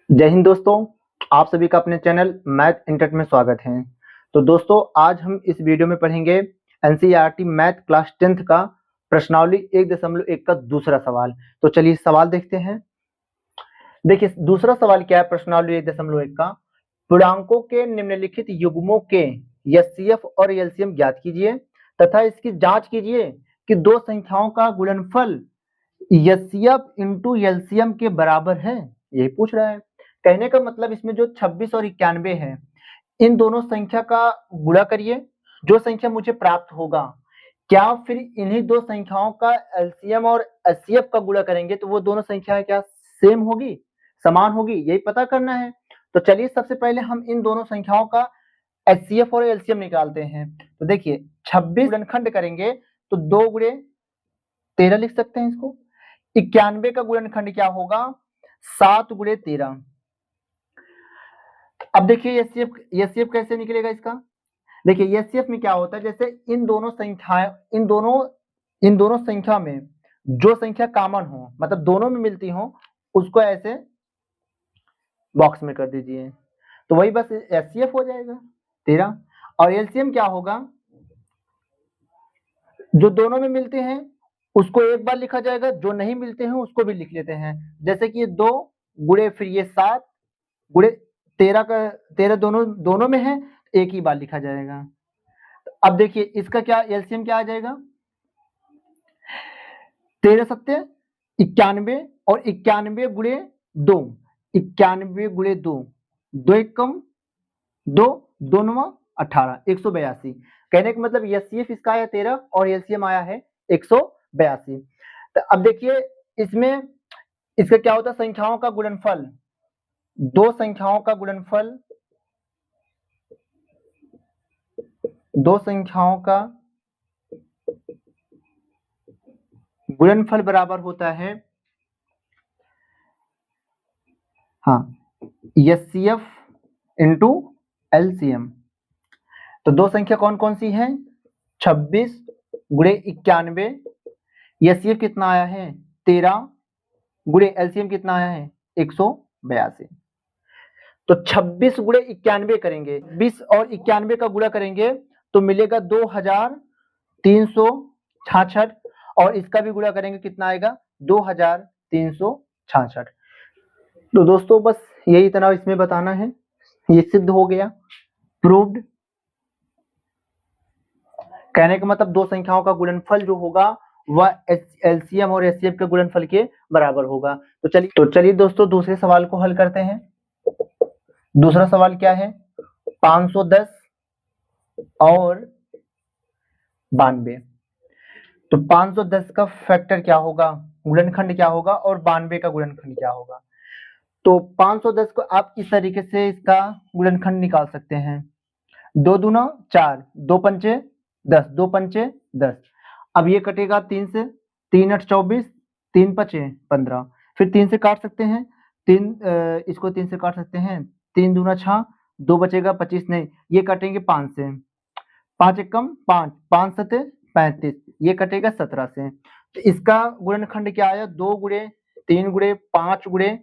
जय हिंद दोस्तों। आप सभी का अपने चैनल मैथ इंटर में स्वागत है। तो दोस्तों आज हम इस वीडियो में पढ़ेंगे एनसीईआरटी मैथ क्लास 10th का प्रश्नावली 1.1 का दूसरा सवाल। तो चलिए सवाल देखते हैं। देखिए दूसरा सवाल क्या है प्रश्नावली 1.1 का। पूर्णांकों के निम्नलिखित युग्मों के एचसीएफ और एलसीएम ज्ञात कीजिए तथा इसकी जांच कीजिए कि दो संख्याओं का गुणनफल एचसीएफ इंटू एलसीएम के बराबर है। यही पूछ रहा है। कहने का मतलब इसमें जो 26 और 91 है, इन दोनों संख्या का गुणा करिए, जो संख्या मुझे प्राप्त होगा क्या फिर इन्हीं दो संख्याओं का एलसीएम और एचसीएफ का गुणा करेंगे तो वो दोनों संख्याएं क्या सेम होगी, समान होगी, यही पता करना है। तो चलिए सबसे पहले हम इन दोनों संख्याओं का एचसीएफ और एलसीएम निकालते हैं। तो देखिए 26 गुणनखंड करेंगे तो 2 गुणे 13 लिख सकते हैं इसको। 91 का गुणनखंड क्या होगा 7 गुणे 13। अब देखिए एचसीएफ कैसे निकलेगा इसका। देखिए एचसीएफ में क्या होता है, जैसे इन दोनों संख्याएं इन दोनों संख्या में जो संख्या कॉमन हो, मतलब दोनों में मिलती हो, उसको ऐसे बॉक्स में कर दीजिए तो वही बस एचसीएफ हो जाएगा 13। और एलसीएम क्या होगा, जो दोनों में मिलते हैं उसको एक बार लिखा जाएगा, जो नहीं मिलते हैं उसको भी लिख लेते हैं। जैसे कि ये 2 गुणे फिर ये 7 गुणे 13 का 13 दोनों में है, एक ही बार लिखा जाएगा। अब देखिए इसका क्या एलसीएम क्या आ जाएगा, 13 सत्य 91 और 91 गुणे 2, 91 गुणे 2, 2 एकम 2, 2 नवा 18, 182। कहने का मतलब एचसीएफ इसका आया 13 और एलसीएम आया है 182। तो अब देखिए इसमें इसका क्या होता है, संख्याओं का गुणनफल, दो संख्याओं का गुणनफल, दो संख्याओं का गुणनफल बराबर होता है, हाँ, एचसीएफ इंटू एलसीएम। तो दो संख्या कौन कौन सी है, 26 गुणे 91, एचसीएफ कितना आया है 13 गुणे एलसीएम कितना आया है 182। तो 26 गुणे 91 करेंगे, 20 और 91 का गुणा करेंगे तो मिलेगा 2366 और इसका भी गुणा करेंगे कितना आएगा 2366। तो दोस्तों बस यही इतना इसमें बताना है, ये सिद्ध हो गया, प्रूव्ड। कहने का मतलब दो संख्याओं का गुणनफल जो होगा वह एलसीएम और एचसीएफ के गुणनफल के बराबर होगा। तो चलिए दोस्तों दूसरे सवाल को हल करते हैं। दूसरा सवाल क्या है, 510 और 92। तो 510 का फैक्टर क्या होगा, गुणनखंड क्या होगा, और 92 का गुणनखंड क्या होगा। तो 510 को आप इस तरीके से इसका गुणनखंड निकाल सकते हैं, 2 दूना 4, 2 पंचे 10, 2 पंचे 10। अब ये कटेगा 3 से, 3 8 24, 3 पचे 15, फिर 3 से काट सकते हैं, इसको 3 से काट सकते हैं, 3 दूना 6, 2 बचेगा 25, नहीं ये कटेंगे 5 से, 5 एकम 5, 5 सते 35, ये कटेगा 17 से। तो इसका गुणनखंड क्या आया, 2 गुणे 3 गुणे 5 गुणे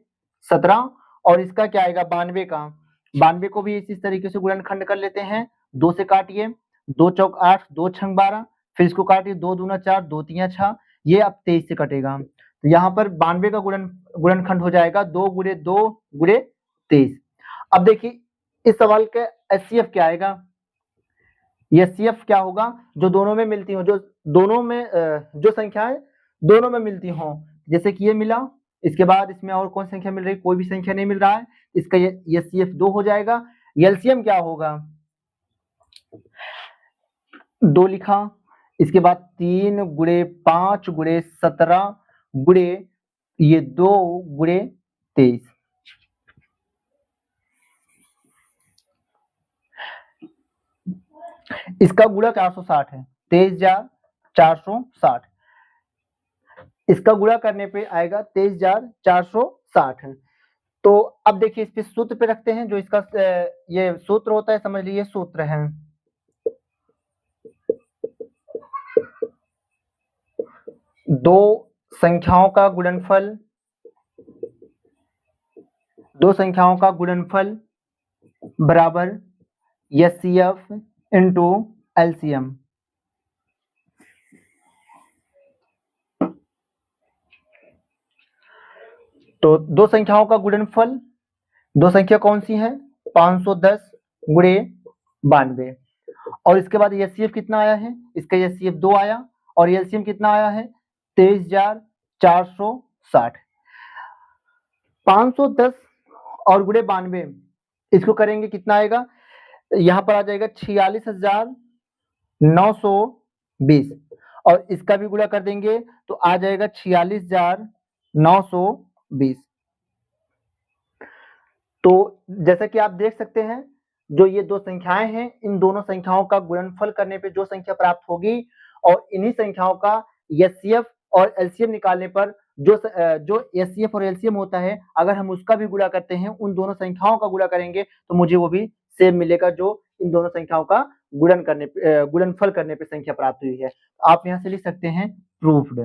17, और इसका क्या आएगा 92 का। 92 को भी इसी तरीके से गुणनखंड कर लेते हैं, 2 से काटिए, 2 चौक 8, 2 छंग 12, फिर इसको काटिए, 2 दूना 4, 2 तिया 6, ये अब 23 से कटेगा। तो यहाँ पर 92 का गुणनखंड हो जाएगा 2 गुणे 2 गुणे 23। अब देखिए इस सवाल का एचसीएफ क्या आएगा, एचसीएफ क्या होगा, जो दोनों में मिलती हो, जो दोनों में जो संख्याएं दोनों में मिलती हो, जैसे कि ये मिला, इसके बाद इसमें और कौन संख्या मिल रही, कोई भी संख्या नहीं मिल रहा है, इसका एचसीएफ 2 हो जाएगा। एलसीएम क्या होगा, 2 लिखा, इसके बाद 3 गुणे 5 गुणे 17 गुणे ये 2 गुणे 23। इसका गुणा 460 है, 23,460। इसका गुणा करने पे आएगा 23,460। तो अब देखिए इस पे सूत्र पे रखते हैं, जो इसका ये सूत्र होता है, समझ लीजिए सूत्र है, दो संख्याओं का गुणनफल, दो संख्याओं का गुणनफल बराबर एचसीएफ इंटू एलसीएम। तो दो संख्याओं का गुणनफल, दो संख्या कौन सी है, 510 गुणे 92, और इसके बाद एचसीएफ कितना आया है, इसका एचसीएफ 2 आया, और एलसीएम कितना आया है 23,460। 510 और गुणे 92, इसको करेंगे कितना आएगा, यहाँ पर आ जाएगा 46,920, और इसका भी गुणा कर देंगे तो आ जाएगा 46,920। तो जैसा कि आप देख सकते हैं, जो ये दो संख्याएं हैं, इन दोनों संख्याओं का गुणनफल करने पे जो संख्या प्राप्त होगी, और इन्हीं संख्याओं का एचसीएफ और एलसीएम निकालने पर जो एचसीएफ और एलसीएम होता है, अगर हम उसका भी गुणा करते हैं, उन दोनों संख्याओं का गुणा करेंगे तो मुझे वो भी सेम मिलेगा जो इन दोनों संख्याओं का गुणनफल करने पे संख्या प्राप्त हुई है। आप यहां से लिख सकते हैं प्रूफ्ड।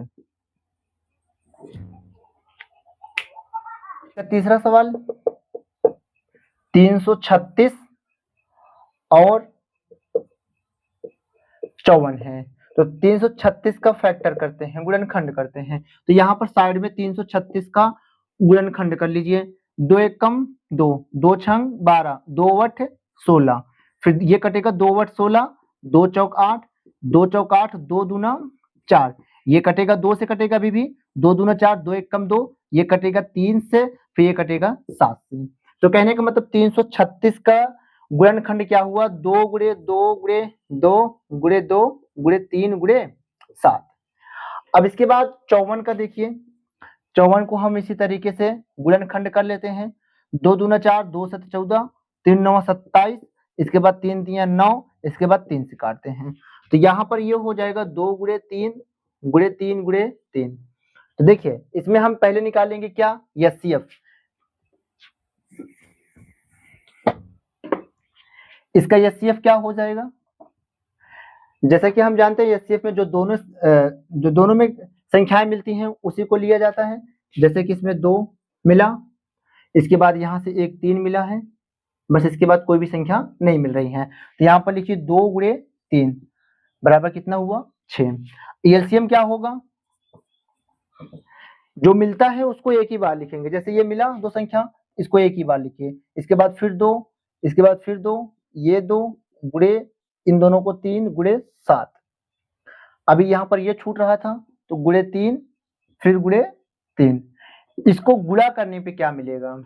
तीसरा सवाल 336 और 54 है। तो 336 का फैक्टर करते हैं, गुणनखंड करते हैं। तो यहाँ पर साइड में 336 का गुणनखंड कर लीजिए। 2 एकम 2, 2 छंग 12, 2 वट 16, फिर ये कटेगा 2 वट 16, 2 चौक 8, 2 चौक 8, 2 दूना 4, ये कटेगा 2 से कटेगा अभी भी, 2 दूना 4, 2 एकम 2, ये कटेगा 3 से, फिर ये कटेगा 7 से। तो कहने का मतलब 336 का गुणनखंड क्या हुआ, 2 गुणे 2 गुणे 2 गुणे 2 गुणे 3 गुणे 7। अब इसके बाद 54 का देखिए, 54 को हम इसी तरीके से गुणनखंड कर लेते हैं। 2 दूना 4, 2 7 14, 3 9 27, इसके बाद 3 3 9, इसके बाद 3 से काटते हैं। तो यहाँ पर ये हो जाएगा 2 गुणे 3 गुणे 3 गुणे 3। तो देखिए इसमें हम पहले निकालेंगे क्या, एचसीएफ। इसका एचसीएफ क्या हो जाएगा, जैसा कि हम जानते हैं एचसीएफ में जो दोनों में संख्याएं मिलती हैं उसी को लिया जाता है। जैसे कि इसमें 2 मिला, इसके बाद यहाँ से एक 3 मिला है, बस इसके बाद कोई भी संख्या नहीं मिल रही है। तो यहाँ पर लिखिए 2 गुणे 3 बराबर कितना हुआ 6। एलसीएम क्या होगा, जो मिलता है उसको एक ही बार लिखेंगे। जैसे ये मिला दो संख्या, इसको एक ही बार लिखिए, इसके बाद फिर 2, इसके बाद फिर 2, ये 2 गुणे इन दोनों को 3 गुणे 7। अभी यहाँ पर ये छूट रहा था तो गुणे 3 फिर गुणे 3। इसको गुणा करने पे क्या मिलेगा,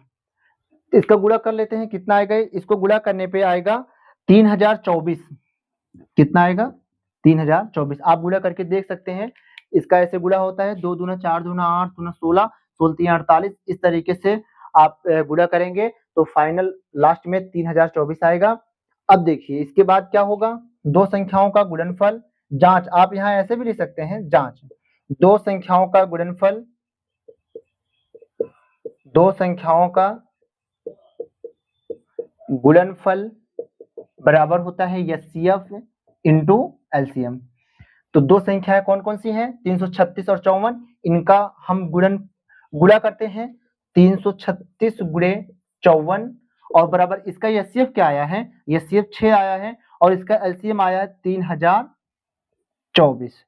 इसका गुणा कर लेते हैं, कितना आएगा, इसको गुणा करने पे आएगा 3024। कितना आएगा 3024। आप गुणा करके देख सकते हैं, इसका ऐसे गुणा होता है, 2 दूना 4 दूना 8 दूना 16, 16 3 48, इस तरीके से आप गुणा करेंगे तो फाइनल लास्ट में 3024 आएगा। अब देखिए इसके बाद क्या होगा, दो संख्याओं का गुणनफल जांच, आप यहाँ ऐसे भी लिख सकते हैं जांच, दो संख्याओं का गुणनफल, दो संख्याओं का गुणनफल बराबर होता है एचसीएफ इंटू एलसीएम। तो दो संख्याएं कौन कौन सी हैं, 336 और 54, इनका हम गुणा करते हैं, 336 गुणे 54, और बराबर इसका एचसीएफ क्या आया है, एचसीएफ 6 आया है, और इसका एलसीएम आया है 3024।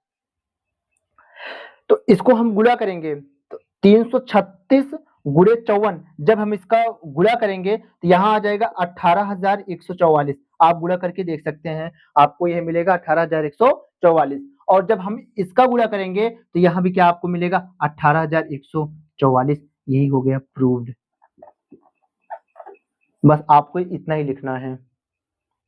तो इसको हम गुणा करेंगे तो 336 गुणे 54, जब हम इसका गुणा करेंगे तो यहाँ आ जाएगा 18,144। आप गुणा करके देख सकते हैं, आपको यह मिलेगा 18,144। और जब हम इसका गुणा करेंगे तो यहाँ भी क्या आपको मिलेगा 18,144। यही हो गया प्रूव्ड। बस आपको इतना ही लिखना है।